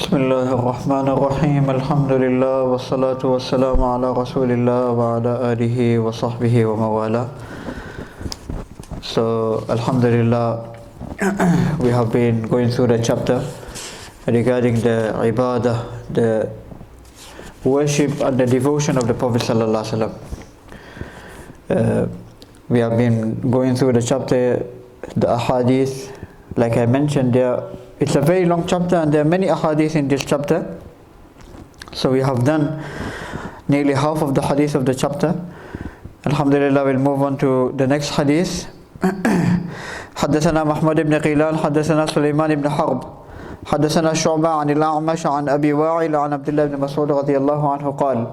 بسم الله الرحمن الرحيم الحمد لله والصلاة والسلام على رسول الله وعلى آله وصحبه ومن والاه. So Alhamdulillah, we have been going through the chapter regarding the ibadah, the worship and the devotion of the Prophet Sallallahu Alaihi Wasallam. We have been going through the chapter, the ahadith. Like I mentioned there, it's a very long chapter and there are many ahadith in this chapter. So we have done nearly half of the hadith of the chapter. Alhamdulillah, we'll move on to the next hadith. حدثنا محمد بن قيلان حدثنا سليمان بن حرب حدثنا شعبة عن الأعمش عن أبي واعل عن عبد الله بن مسعود رضي الله عنه قال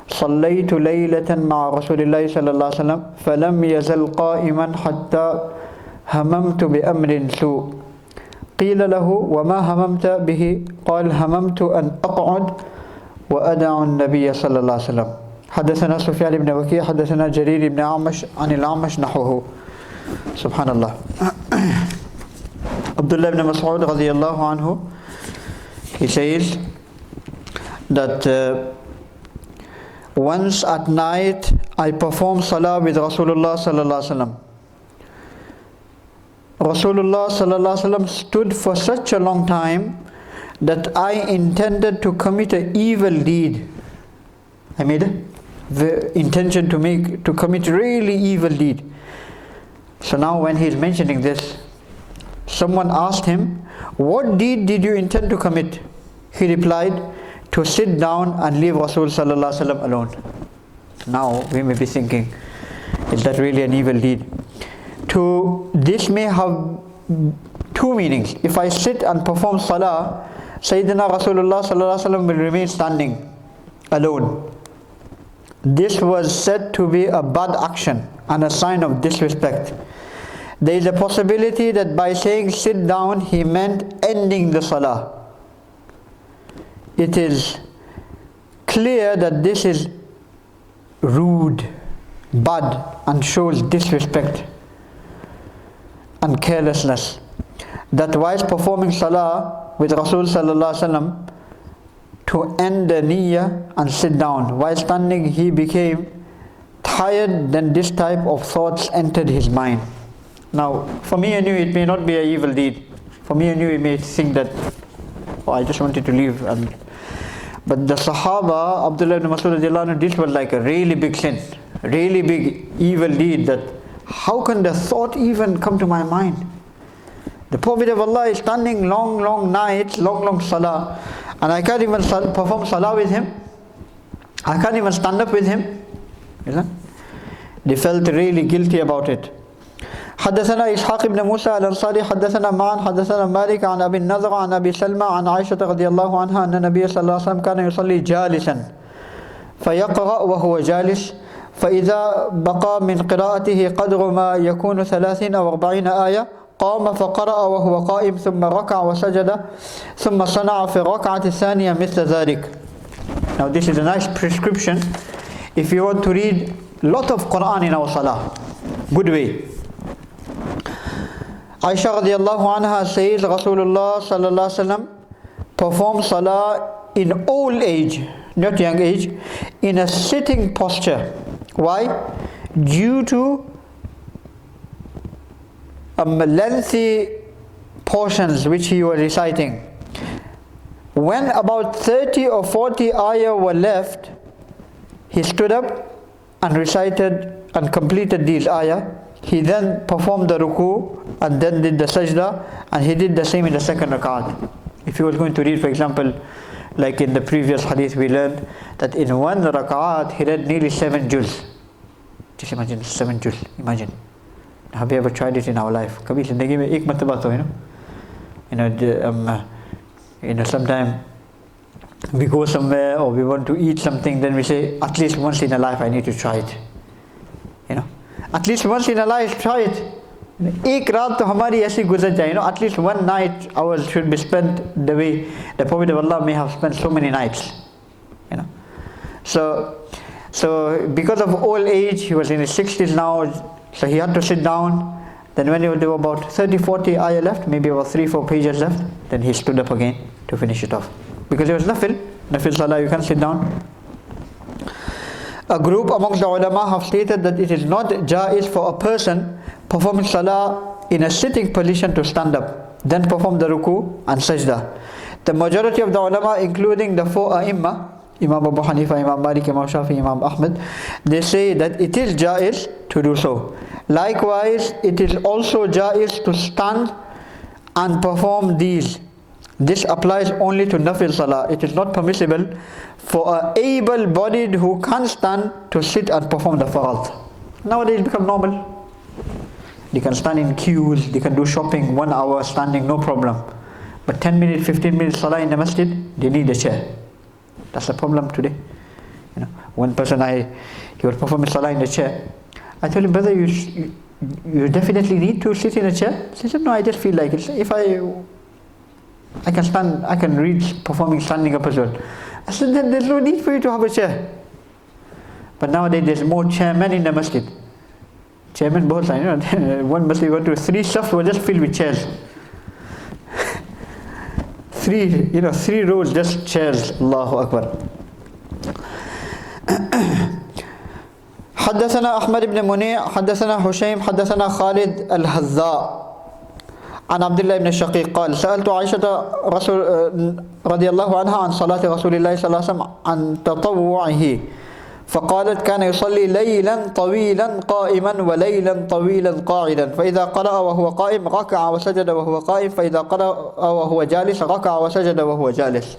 صليت ليلة مع رسول الله صلى الله عليه وسلم فلم يزل قائما حتى هممت بأمر سوء قيل له وما هممت به قال هممت أن أقعد وأدع النبي صلى الله عليه وسلم. حدثنا سفيان بن وكيع حدثنا جرير بن أعمش عن الأعمش نحوه. Subhanallah. Abdullah ibn Mas'ud radiyallahu anhu, he says that once at night I performed salah with Rasulullah sallallahu alaihi wasallam. Rasulullah sallallahu alaihi wasallam stood for such a long time that I intended to commit an evil deed. I made the intention to commit really evil deed. So now when he is mentioning this, someone asked him, what deed did you intend to commit? He replied, to sit down and leave Rasul sallallahu alaihi wasallam alone. Now we may be thinking, is that really an evil deed? This may have two meanings. If I sit and perform salah, Sayyidina Rasulullah sallallahu alaihi wasallam will remain standing alone. This was said to be a bad action and a sign of disrespect. There is a possibility that by saying sit down, he meant ending the salah. It is clear that this is rude, bad, and shows disrespect and carelessness. That whilst performing salah with Rasul sallallahu alaihi wasallam, to end the niyyah and sit down. While standing, he became tired, then this type of thoughts entered his mind. Now, for me and you, it may not be an evil deed. For me and you, we may think that, oh, I just wanted to leave. But the Sahaba, Abdullah ibn Mas'ud radiallahu anhu, this was like a really big sin, really big evil deed, that how can the thought even come to my mind? The Prophet of Allah is standing long nights, long salah, and I can't even perform salah with him. I can't even stand up with him. They felt really guilty about it. حدثنا إسحاق بن موسى الأنصاري حدثنا معا حدثنا مالك عن أبي النضر عن أبي سلمى عن عائشة رضي الله عنها أن النبي صلى الله عليه وسلم كان يصلي جالسا فيقرأ وهو جالس فإذا بقى من قراءته قدر ما يكون 30 أو 40 آية قام فقرأ وهو قائم ثم ركع وسجد ثم صنع في الركعة الثانية مثل ذلك. Now this is a nice prescription if you want to read lot of Quran in our salah. Good way. Aisha radiallahu anha says Rasulullah sallallahu alaihi wasallam performed salah in old age, not young age, in a sitting posture. Why? Due to lengthy portions which he was reciting. When about 30 or 40 ayah were left, he stood up and recited and completed these ayah. He then performed the ruku and then did the sajda, and he did the same in the second rak'at. If you were going to read, for example, like in the previous hadith we learned that in one rak'at he read nearly 7 juz. Just imagine 7 juz. Imagine. Have you ever tried it in our life? Kabhi zindagi mein ek martaba to, sometime we go somewhere or we want to eat something, then we say, at least once in a life I need to try it. At least once in a life, try it. Ek raat to hamari aisi guzar jaye. At least one night ours should be spent the way the Prophet of Allah may have spent so many nights. So because of old age, he was in his 60s now, so he had to sit down. Then when there were about 30-40 ayah left, maybe about 3-4 pages left, then he stood up again. to finish it off. Because it was nafil salah, you can't sit down. A group amongst the ulama have stated that it is not jaiz for a person performing salah in a sitting position to stand up, then perform the ruku and sajda. The majority of the ulama, including the four ai*imma, Imam Abu Hanifa, Imam Malik, Imam Shafi, Imam Ahmad, they say that it is jaiz to do so. Likewise, it is also jaiz to stand and perform these. This applies only to nafil salah. It is not permissible for an able-bodied who can't stand to sit and perform the farad. Nowadays it become normal. They can stand in queues, they can do shopping 1 hour standing, no problem. But 10 minutes, 15 minutes salah in the masjid, they need a chair. That's the problem today. One person he was performing salah in the chair. I told him, brother, you definitely need to sit in a chair. He said, no, I just feel like it. If I can stand, I can read performing standing up as well. I said, then there's no need for you to have a chair. But nowadays there's more chairmen in the masjid. Chairmen both sides. One masjid went to 3 safs were just filled with chairs. 3 rows just chairs. Allahu Akbar. حدثنا أحمد بن منيع حدثنا هشيم حدثنا خالد الهذاء عن عبد الله بن الشقيق قال سألت عائشة رضي الله عنها عن صلاة رسول الله صلى الله عليه وسلم عن تطوعه فقالت كان يصلي ليلا طويلا قائما وليلا طويلا قاعدا فإذا قرأ وهو قائم ركع وسجد وهو قائم فإذا قرأ وهو جالس ركع وسجد وهو جالس.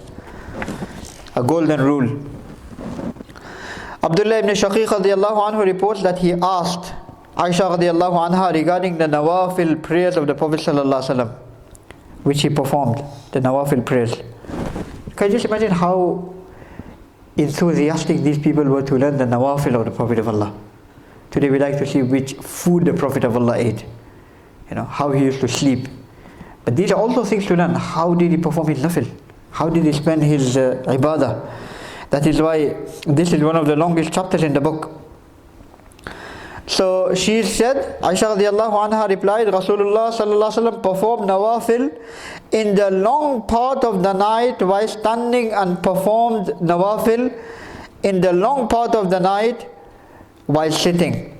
A golden rule. Abdullah ibn Shaqiq radiyallahu anhu reports that he asked Aisha radiyallahu anha regarding the nawafil prayers of the Prophet sallallahu alaihi wasallam, which he performed, the nawafil prayers. Can you just imagine how enthusiastic these people were to learn the nawafil of the Prophet of Allah? Today we like to see which food the Prophet of Allah ate, how he used to sleep. But these are also things to learn. How did he perform his nafil? How did he spend his ibadah? That is why this is one of the longest chapters in the book. So she said, Aisha radiallahu anha replied, Rasulullah sallallahu alaihi wasallam performed nawafil in the long part of the night while standing and performed nawafil in the long part of the night while sitting.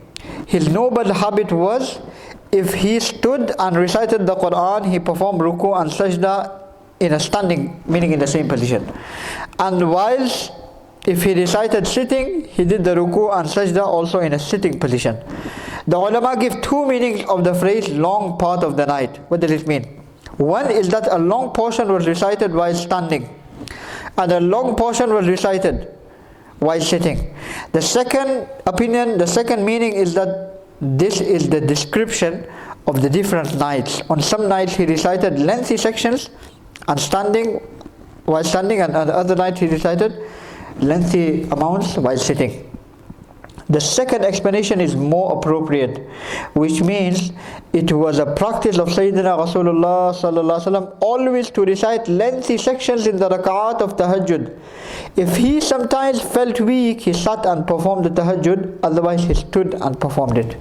His noble habit was, if he stood and recited the Quran, he performed ruku and sajda in a standing, meaning in the same position. And whilst if he recited sitting, he did the ruku and sajda also in a sitting position. The ulama give 2 meanings of the phrase long part of the night. What does it mean? One is that a long portion was recited while standing, and a long portion was recited while sitting. The second opinion, the second meaning is that this is the description of the different nights. On some nights he recited lengthy sections and while standing, and on the other night he recited lengthy amounts while sitting. The second explanation is more appropriate, which means it was a practice of Sayyidina Rasulullah sallallahu alaihi wasallam always to recite lengthy sections in the rak'at of tahajjud. If he sometimes felt weak, he sat and performed the tahajjud, otherwise he stood and performed it.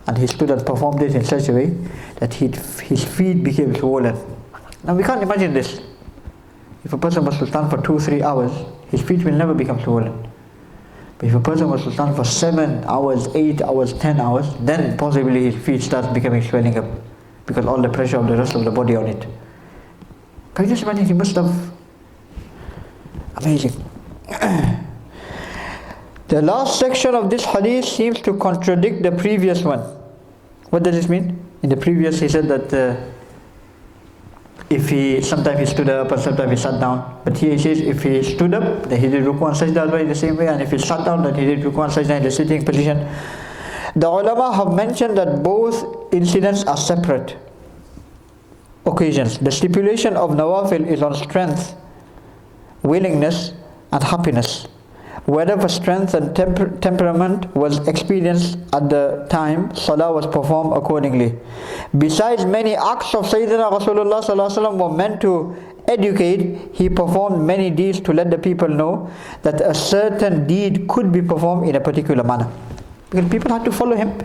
And he stood and performed it in such a way that his feet became swollen. Now we can't imagine this. If a person was to stand for 2-3 hours, his feet will never become swollen. But if a person was to stand for 7 hours, 8 hours, 10 hours, then possibly his feet start becoming swelling up, because all the pressure of the rest of the body on it. Can you just imagine? He must have... Amazing. The last section of this hadith seems to contradict the previous one. What does this mean? In the previous he said that sometimes he stood up and sometimes he sat down. But here he says if he stood up, then he did ruku and sajda in the same way, and if he sat down, then he did ruku and sajda in the sitting position. The ulama have mentioned that both incidents are separate occasions. The stipulation of nawafil is on strength, willingness and happiness. Wherever strength and temperament was experienced at the time, salah was performed accordingly. Besides, many acts of Sayyidina Rasulullah sallallahu alaihi wasallam were meant to educate. He performed many deeds to let the people know that a certain deed could be performed in a particular manner. Because people had to follow him.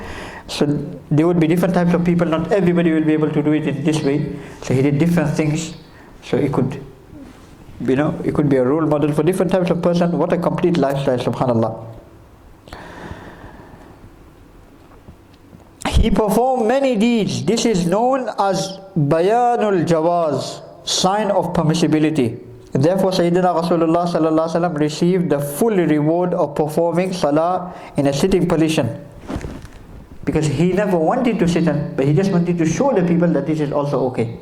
So there would be different types of people. Not everybody will be able to do it in this way. So he did different things so it could it could be a role model for different types of person. What a complete lifestyle, subhanallah. He performed many deeds. This is known as Bayanul Jawaz, sign of permissibility. Therefore, Sayyidina Rasulullah sallallahu alaihi wasallam received the full reward of performing salah in a sitting position. Because he never wanted to sit but he just wanted to show the people that this is also okay.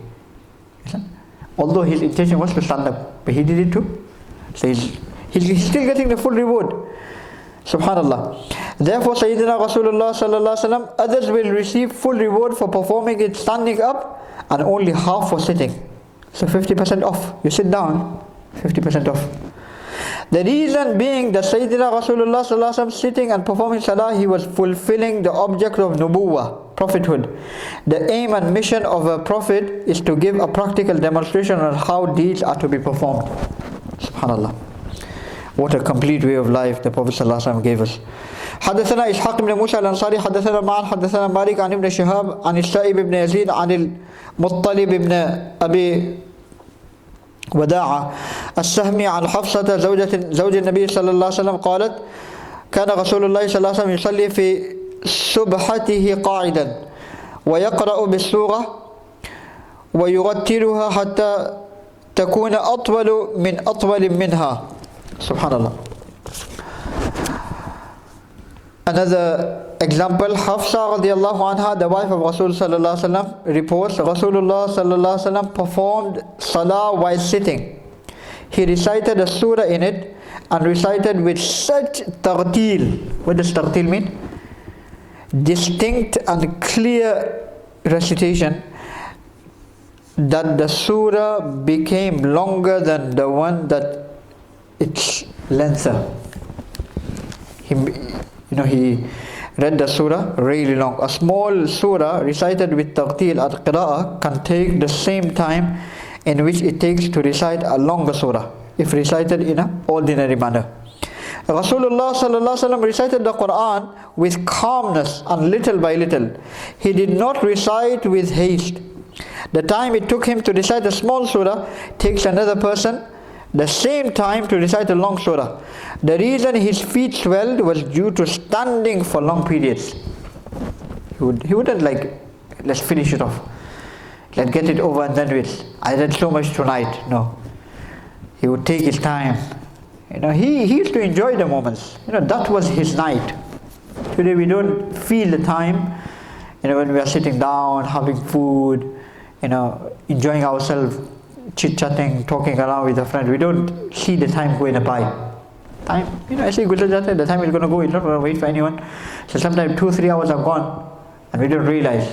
Although his intention was to stand up, but he did it too. So he's still getting the full reward. Subhanallah. Therefore, Sayyidina Rasulullah sallallahu alaihi wasallam, others will receive full reward for performing it standing up and only half for sitting. So 50% off. You sit down, 50% off. The reason being that Sayyidina Rasulullah sallallahu alaihi wasallam sitting and performing salah, he was fulfilling the object of nubuwah, prophethood. The aim and mission of a prophet is to give a practical demonstration on how deeds are to be performed. Subhanallah. What a complete way of life the Prophet sallallahu alaihi wasallam gave us. حدثنا إسحاق بن موسى الأنصاري حدثنا معن حدثنا مالك عن ابن شهاب عن السائب بن يزيد عن المطلب بن أبي وداعة السهمي عن حفصة زوج النبي صلى الله عليه وسلم قالت كان رسول الله صلى الله عليه وسلم يصلي في سبحته قاعدا ويقرأ بالسورة ويرتلها حتى تكون أطول من أطول منها. Subhanallah. Another example, Hafsa radiallahu anha, the wife of Rasul sallallahu alaihi wasallam, reports Rasulullah sallallahu alaihi wasallam performed salah while sitting. He recited a surah in it and recited with such tartil. What does tartil mean? Distinct and clear recitation, that the surah became longer than the one that its length. He read the surah really long. A small surah recited with tartil and qira'ah can take the same time in which it takes to recite a longer surah if recited in an ordinary manner. Rasulullah sallallahu alaihi wasallam recited the Quran with calmness and little by little. He did not recite with haste. The time it took him to recite a small surah takes another person the same time to recite a long surah. The reason his feet swelled was due to standing for long periods. He wouldn't let's finish it off. Let's get it over and then with. I read so much tonight. No. He would take his time. He used to enjoy the moments. That was his night. Today we don't feel the time. When we are sitting down, having food, enjoying ourselves, chit-chatting, talking around with a friend, we don't see the time going by. Time, ऐसे गुजर जाता है, the time is going to go, it's not going to wait for anyone. So sometimes 2-3 hours are gone and we don't realize.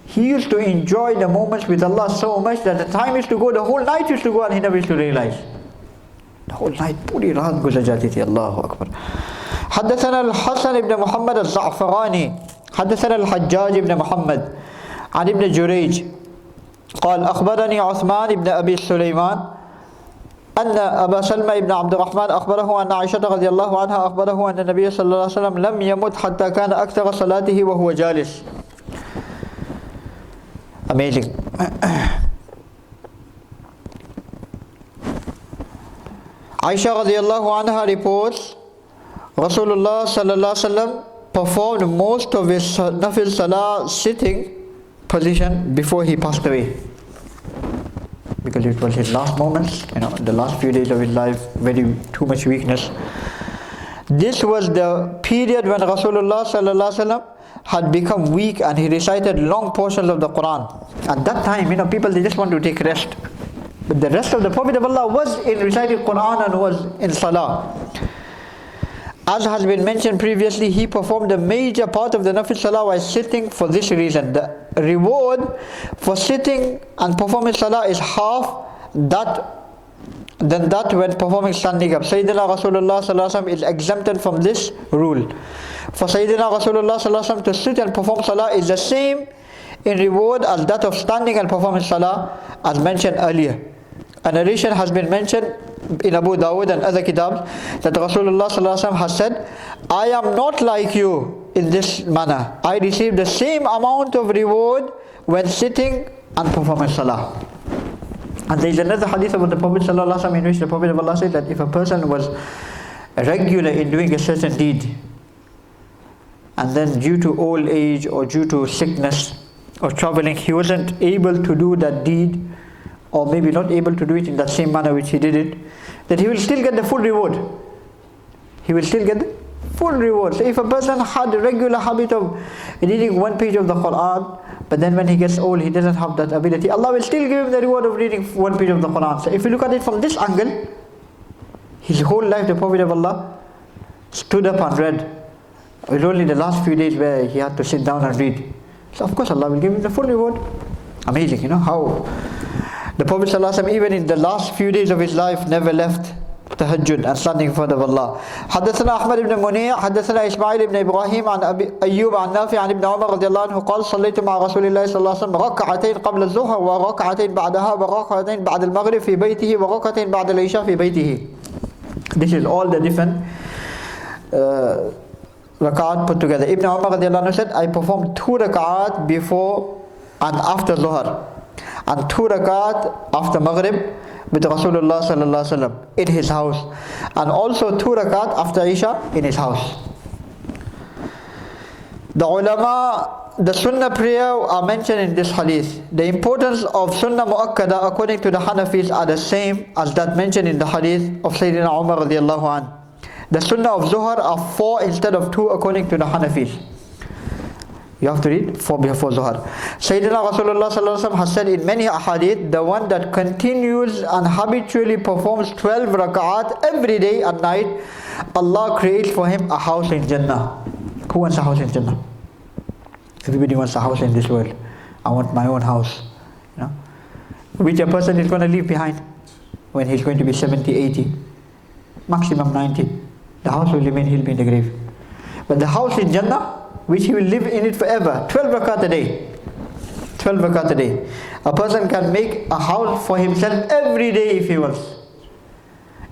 He used to enjoy the moments with Allah so much that the time used to go, the whole night used to go and he never used to realize. The whole night, पूरी रात गुजर जाती थी. Allahu Akbar. حدثنا الحسن بن محمد الزعفراني حدثنا الحجاج بن محمد عن ابن جريج قال أخبرني عثمان بن أبي سليمان أن أبا سلمى بن عبد الرحمن أخبره أن عائشة رضي الله عنها أخبره أن النبي صلى الله عليه وسلم لم يمت حتى كان أكثر صلاته وهو جالس. Amazing. Aisha radiallahu anha reports Rasulullah sallallahu alaihi wasallam performed most of his nafil salah sitting position before he passed away, because it was his last moments, the last few days of his life, very too much weakness. This was the period when Rasulullah sallallahu alaihi wasallam had become weak and he recited long portions of the Quran. At that time, people, they just want to take rest. But the rest of the Prophet of Allah was in reciting Quran and was in Salah. As has been mentioned previously, he performed a major part of the Nafil Salah while sitting for this reason. The reward for sitting and performing Salah is half than that when performing standing up. Sayyidina Rasulullah sallallahu alaihi wasallam is exempted from this rule. For Sayyidina Rasulullah sallallahu alaihi wasallam to sit and perform Salah is the same in reward as that of standing and performing Salah, as mentioned earlier. A narration has been mentioned in Abu Dawud and other kitabs that Rasulullah sallallahu alaihi wasallam has said, I am not like you in this manner. I receive the same amount of reward when sitting and performing Salah. And there is another hadith about the Prophet ﷺ in which the Prophet of Allah said that if a person was regular in doing a certain deed, and then due to old age or due to sickness or traveling, he wasn't able to do that deed, or maybe not able to do it in that same manner which he did it, that he will still get the full reward. He will still get the full reward. So if a person had a regular habit of reading one page of the Quran, but then when he gets old he doesn't have that ability, Allah will still give him the reward of reading one page of the Quran. So if you look at it from this angle, his whole life the Prophet of Allah stood up and read. It was only the last few days where he had to sit down and read. So of course Allah will give him the full reward. Amazing, how the Prophet ﷺ, even in the last few days of his life, never left tahajjud and standing in front of Allah. حدثنا أحمد بن منيع حدثنا إسماعيل بن إبراهيم عن أبي أيوب عن نافع عن ابن عمر رضي الله عنه قال صليت مع رسول الله صلى الله عليه وسلم ركعتين قبل الظهر وركعتين بعدها وركعتين بعد المغرب في بيته وركعتين بعد العشاء في بيته. This is all the different rak'at put together. Ibn Umar رضي الله عنه said, I performed 2 rak'at before and after Zuhr, and 2 rakat after Maghrib with Rasulullah sallallahu alaihi wasallam in his house, and also 2 rakat after Isha in his house. The ulama, the sunnah prayer are mentioned in this hadith. The importance of sunnah muakkada according to the Hanafis are the same as that mentioned in the hadith of Sayyidina Umar radiallahu anh. The sunnah of Zuhr are 4 instead of 2 according to the Hanafis. You have to read 4 before Zuhr. Sayyidina Rasulullah sallallahu alaihi wasallam has said in many ahadith, the one that continues and habitually performs 12 rak'at every day and night, Allah creates for him a house in Jannah. Who wants a house in Jannah? Everybody wants a house in this world. I want my own house. Which a person is going to leave behind when he's going to be 70, 80, maximum 90. The house will remain, he'll be in the grave. But the house in Jannah, which he will live in it forever, 12 rakat a day. 12 rakat a day. A person can make a house for himself every day if he wants.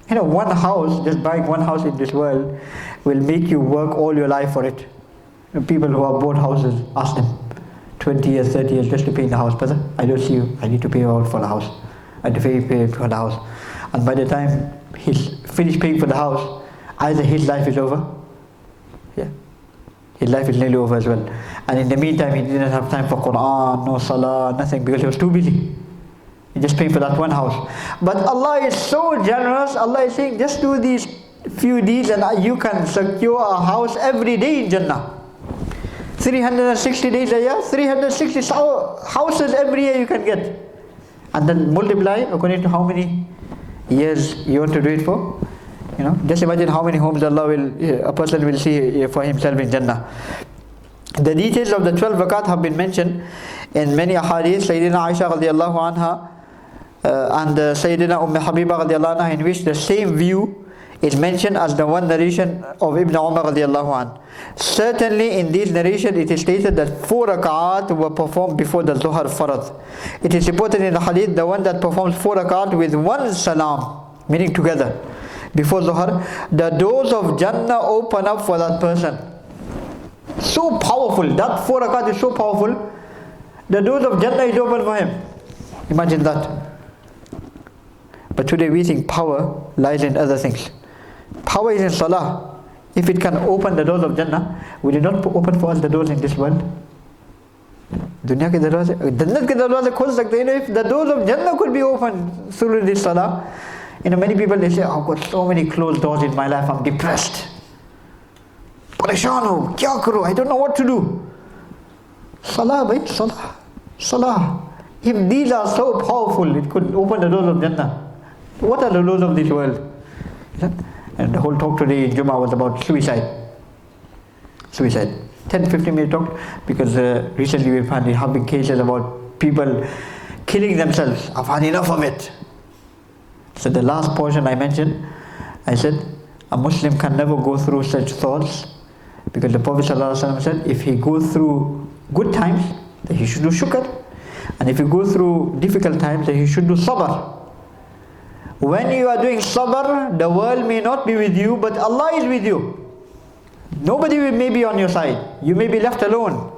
One house, just buying one house in this world, will make you work all your life for it. People who have bought houses, ask them, 20 years, 30 years just to pay in the house. Brother, I don't see you, I need to pay out for the house. I have to pay for the house. And by the time he's finished paying for the house, either his life is over, his life is nearly over as well. And in the meantime, he didn't have time for Quran, no Salah, nothing, because he was too busy. He just paid for that one house. But Allah is so generous. Allah is saying, just do these few deeds and you can secure a house every day in Jannah. 360 days a year, 360 houses every year you can get. And then multiply according to how many years you want to do it for. Just imagine how many homes a person will see for himself in Jannah. The details of the 12 rakat have been mentioned in many ahadith. Sayyidina Aisha radiallahu anha and Sayyidina Habiba radiallahu anha, in which the same view is mentioned as the one narration of Ibn Umar radiallahu anha. Certainly in these narrations it is stated that 4 rakat were performed before the Zuhr farad. It is reported in the hadith, the one that performs 4 rakat with 1 salam, meaning together, before Zuhr, the doors of Jannah open up for that person. So powerful, that 4 rakat is so powerful, the doors of Jannah is open for him. Imagine that. But today we think power lies in other things. Power is in Salah. If it can open the doors of Jannah, will it not open for us the doors in this world? Dunya ke darwaze, Jannat ke darwaze khul sakte hain. If the doors of Jannah could be opened through this Salah, many people they say, I've got so many closed doors in my life, I'm depressed. Pareshan ho, kya karo? I don't know what to do. Salah, bhai, Salah. Salah. If these are so powerful, it could open the doors of Jannah. What are the doors of this world? And the whole talk today in Jummah was about suicide. Suicide. 10-15 minute talk, because recently we found having cases about people killing themselves. I've had enough of it. So the last portion I mentioned, I said, a Muslim can never go through such thoughts, because the Prophet ﷺ said, if he goes through good times, then he should do shukr. And if you go through difficult times, then you should do sabr. When you are doing sabr, the world may not be with you, but Allah is with you. Nobody may be on your side. You may be left alone.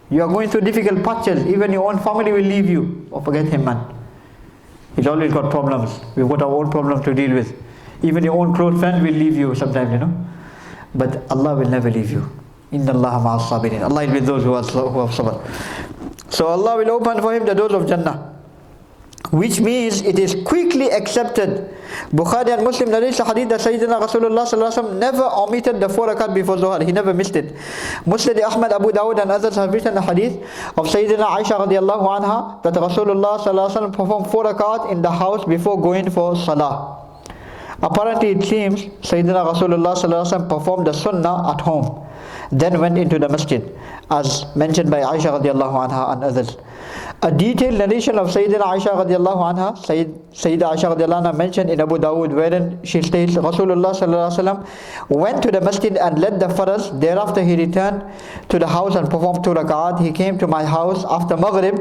You are going through difficult patches. Even your own family will leave you. Oh, forget him, man. He's always got problems. We've got our own problems to deal with. Even your own close friend will leave you sometimes, But Allah will never leave you. Inna Allah ma'as sabirin. Allah is with those who have sabr. So Allah will open for him the doors of Jannah, which means it is quickly accepted. Bukhari and Muslim narrates the hadith that Sayyidina Rasulullah sallallahu alaihi wasallam never omitted the 4 rakat before Zuhar. He never missed it. Muslim, Ahmad, Abu Dawud and others have written the hadith of Sayyidina Aisha radiallahu anha that Rasulullah sallallahu alaihi wasallam performed 4 rakat in the house before going for salah. Apparently it seems Sayyidina Rasulullah sallallahu alaihi wasallam performed the sunnah at home, then went into the masjid, as mentioned by Aisha radiallahu anha and others. A detailed narration of Sayyidina Aisha radiallahu anha, Sayyida Aisha radiallahu anha mentioned in Abu Dawud, wherein she states, Rasulullah sallallahu alaihi wasallam went to the masjid and led the faraz. Thereafter he returned to the house and performed 2 rakat. He came to my house after Maghrib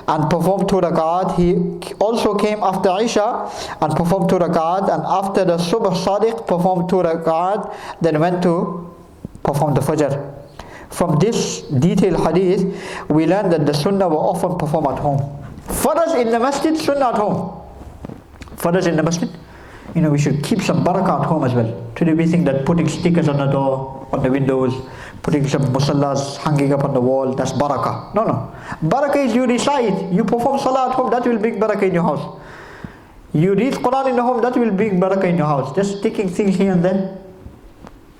and performed 2 rakat. He also came after Isha and performed 2 rakat, and after the Subh Sadiq performed 2 rakat, then went to perform the Fajr. From this detailed hadith, we learn that the sunnah were often performed at home. Faraz in the masjid, sunnah at home. Faraz in the masjid, we should keep some barakah at home as well. Today we think that putting stickers on the door, on the windows, putting some musallas hanging up on the wall, that's barakah. No. Barakah is you recite, you perform salah at home, that will bring barakah in your house. You read Quran in the home, that will bring barakah in your house. Just sticking things here and there,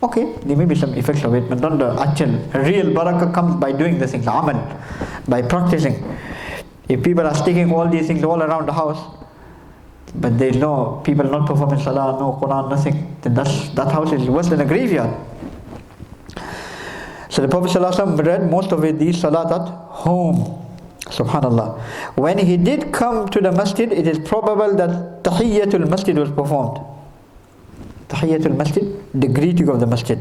okay, there may be some effects of it, but not the actual real barakah comes by doing the things, amal, by practicing. If people are sticking all these things all around the house, but there is no people not performing salah, no Quran, nothing, then that house is worse than a graveyard. So the Prophet ﷺ read most of these salat at home. Subhanallah. When he did come to the masjid, it is probable that Tahiyyatul Masjid was performed. Tahiyyatul Masjid, the greeting of the masjid.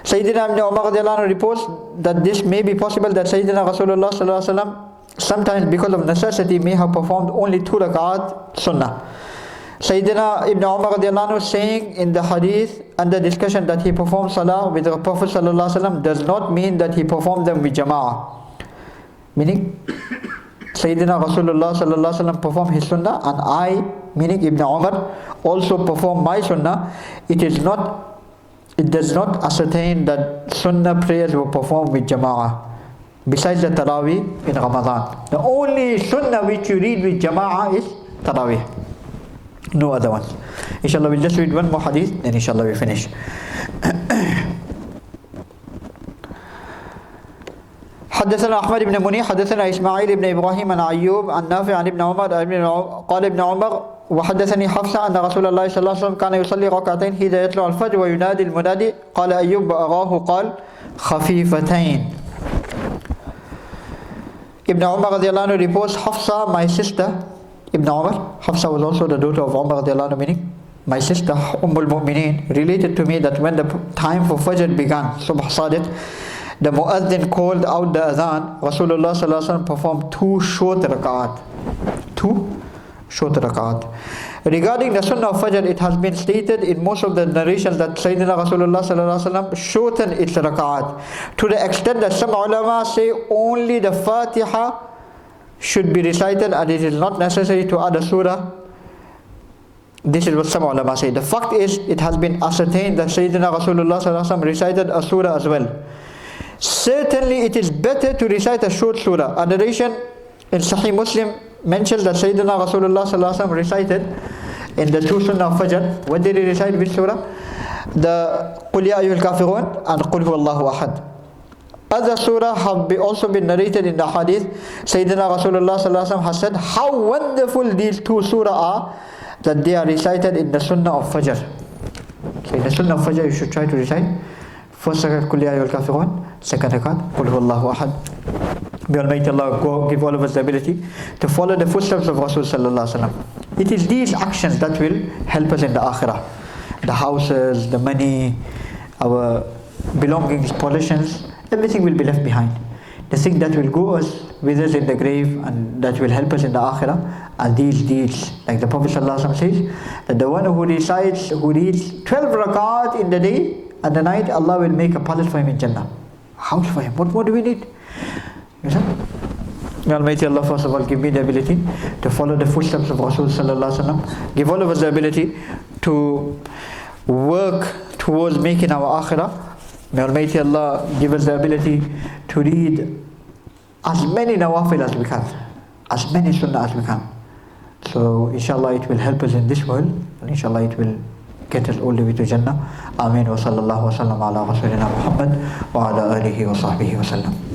Sayyidina Ibn Umar radiallahu anhu reports that this may be possible, that Sayyidina Rasulullah sallallahu alaihi wasallam sometimes because of necessity may have performed only 2 rakat sunnah. Sayyidina Ibn Umar radiallahu anhu saying in the hadith under discussion that he performed salah with the Prophet sallallahu alaihi wasallam does not mean that he performed them with jama'ah. Meaning, Sayyidina Rasulullah sallallahu alaihi wasallam performed his sunnah and I, meaning Ibn Umar, also performed my sunnah. It does not ascertain that sunnah prayers were performed with jama'ah besides the tarawih in Ramadan. The only sunnah which you read with jama'ah is tarawih, no other ones. Inshallah we'll just read one more hadith, then inshallah we finish. حدثنا أحمد بن مني حدثنا إسماعيل بن إبراهيم عن أيوب عن نافع عن ابن عمر قال ابن عمر وحدثني حفصة أن رسول الله صلى الله عليه وسلم كان يصلي ركعتين حين يطلع الفجر وينادي المنادي قال أيوب أراه قال خفيفتين. Ibn Umar radiallahu anhu reports Hafsa, my sister, Ibn Umar, Hafsa was also the daughter of Umar radiallahu anhu, meaning my sister Ummul Mu'mineen, related to me that when the time for Fajr began, Subh Sadiq, the Mu'adhin called out the Adhan, Rasulullah sallallahu alaihi wasallam performed 2 short rakat. 2 short rakat. Regarding the Sunnah of Fajr, it has been stated in most of the narrations that Sayyidina Rasulullah sallallahu alaihi wasallam shortened its rakat to the extent that some ulama say only the Fatiha should be recited and it is not necessary to add a surah. This is what some ulama say. The fact is, it has been ascertained that Sayyidina Rasulullah sallallahu alaihi wasallam recited a surah as well. Certainly it is better to recite a short surah. A narration in Sahih Muslim mentions that Sayyidina Rasulullah sallallahu alaihi wasallam recited in the 2 sunnah of Fajr. What did he recite? Which surah? The Qul Ya Ayyuhal Kafirun and Qul Huwallahu Ahad. Other surah have also been narrated in the hadith. Sayyidina Rasulullah sallallahu alaihi wasallam has said how wonderful these 2 surah are, that they are recited in the sunnah of Fajr. So in the sunnah of Fajr you should try to recite first rakat Qul Ya Ayyuhal Kafirun, second rakat Qul Huwallahu Ahad. May Almighty Allah give all of us the ability to follow the footsteps of Rasul sallallahu alaihi wasallam. It is these actions that will help us in the akhirah. The houses, the money, our belongings, possessions, everything will be left behind. The thing that will go with us in the grave and that will help us in the akhirah are these deeds. Like the Prophet sallallahu alaihi wasallam says that the one who reads 12 rakat in the day and the night, Allah will make a palace for him in Jannah. House for him. What more do we need? May Almighty Allah first of all give me the ability to follow the footsteps of Rasul sallallahu alaihi wasallam. Give all of us the ability to work towards making our akhirah. May Almighty Allah give us the ability to read as many nawafil as we can, as many sunnah as we can. So inshallah it will help us in this world, and inshallah it will get us all the way to Jannah. Ameen wa sallallahu wa sallam ala rasulina Muhammad wa ala alihi wa sahbihi wa sallam.